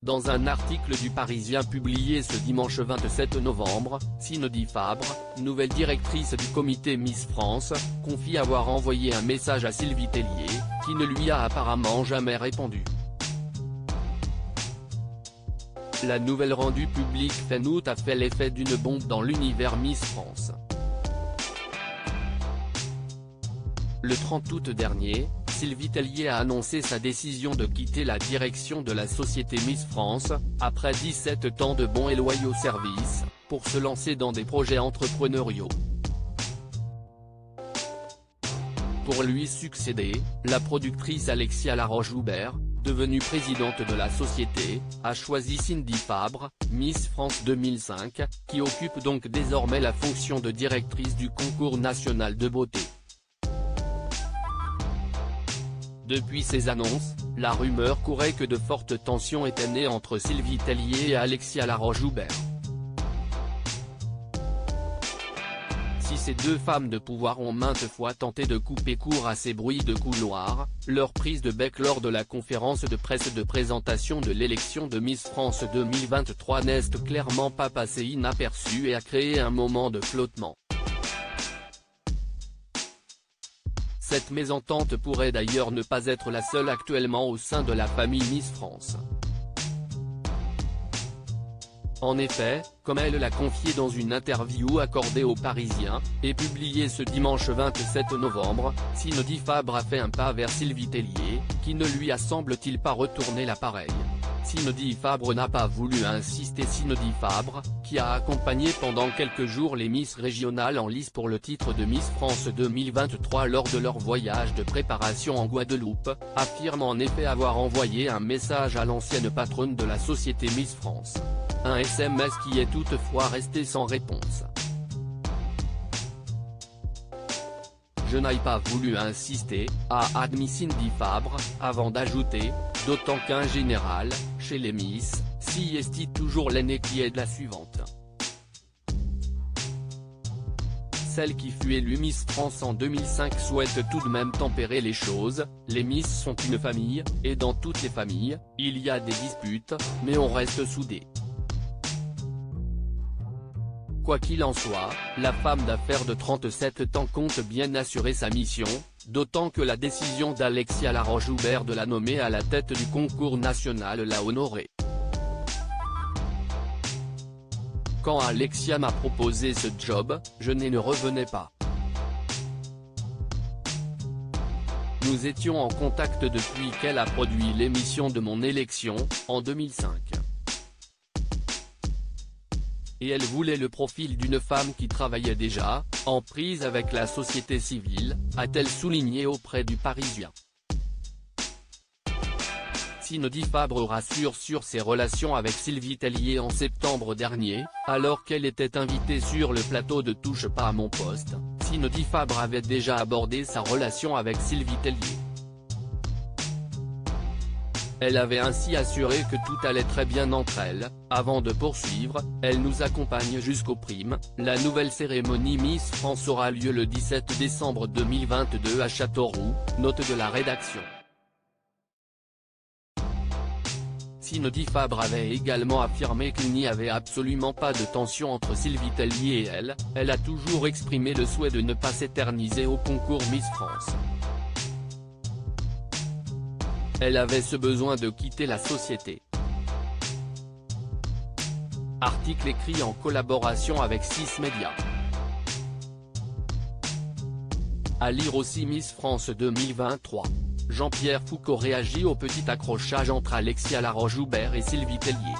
Dans un article du Parisien publié ce dimanche 27 novembre, Cindy Fabre, nouvelle directrice du comité Miss France, confie avoir envoyé un message à Sylvie Tellier, qui ne lui a apparemment jamais répondu. La nouvelle rendue publique fin août a fait l'effet d'une bombe dans l'univers Miss France. Le 30 août dernier, Sylvie Tellier a annoncé sa décision de quitter la direction de la société Miss France, après 17 ans de bons et loyaux services, pour se lancer dans des projets entrepreneuriaux. Pour lui succéder, la productrice Alexia Laroche-Joubert, devenue présidente de la société, a choisi Cindy Fabre, Miss France 2005, qui occupe donc désormais la fonction de directrice du concours national de beauté. Depuis ces annonces, la rumeur courait que de fortes tensions étaient nées entre Sylvie Tellier et Alexia Laroche-Joubert. Si ces deux femmes de pouvoir ont maintes fois tenté de couper court à ces bruits de couloir, leur prise de bec lors de la conférence de presse de présentation de l'élection de Miss France 2023 n'est clairement pas passée inaperçue et a créé un moment de flottement. Cette mésentente pourrait d'ailleurs ne pas être la seule actuellement au sein de la famille Miss France. En effet, comme elle l'a confié dans une interview accordée aux Parisiens, et publiée ce dimanche 27 novembre, Cindy Fabre a fait un pas vers Sylvie Tellier, qui ne lui a semble-t-il pas retourné l'appareil. Cindy Fabre n'a pas voulu insister. Cindy Fabre, qui a accompagné pendant quelques jours les Miss régionales en lice pour le titre de Miss France 2023 lors de leur voyage de préparation en Guadeloupe, affirme en effet avoir envoyé un message à l'ancienne patronne de la société Miss France. Un SMS qui est toutefois resté sans réponse. Je n'ai pas voulu insister, a admis Cindy Fabre, avant d'ajouter, d'autant qu'un général, chez les Miss, si est toujours l'aînée qui est de la suivante. Celle qui fut élue Miss France en 2005 souhaite tout de même tempérer les choses. Les Miss sont une famille, et dans toutes les familles, il y a des disputes, mais on reste soudés. Quoi qu'il en soit, la femme d'affaires de 37 ans compte bien assurer sa mission, d'autant que la décision d'Alexia Laroche-Joubert de la nommer à la tête du concours national l'a honorée. Quand Alexia m'a proposé ce job, je ne revenais pas. Nous étions en contact depuis qu'elle a produit l'émission de mon élection, en 2005. Et elle voulait le profil d'une femme qui travaillait déjà, en prise avec la société civile, a-t-elle souligné auprès du Parisien. Cindy Fabre rassure sur ses relations avec Sylvie Tellier en septembre dernier, alors qu'elle était invitée sur le plateau de Touche pas à mon poste. Cindy Fabre avait déjà abordé sa relation avec Sylvie Tellier. Elle avait ainsi assuré que tout allait très bien entre elles. Avant de poursuivre, elle nous accompagne jusqu'aux primes. La nouvelle cérémonie Miss France aura lieu le 17 décembre 2022 à Châteauroux, note de la rédaction. Cindy Fabre avait également affirmé qu'il n'y avait absolument pas de tension entre Sylvie Tellier et elle. Elle a toujours exprimé le souhait de ne pas s'éterniser au concours Miss France. Elle avait ce besoin de quitter la société. Article écrit en collaboration avec 6 médias. À lire aussi Miss France 2023. Jean-Pierre Foucault réagit au petit accrochage entre Alexia Laroche-Joubert et Sylvie Tellier.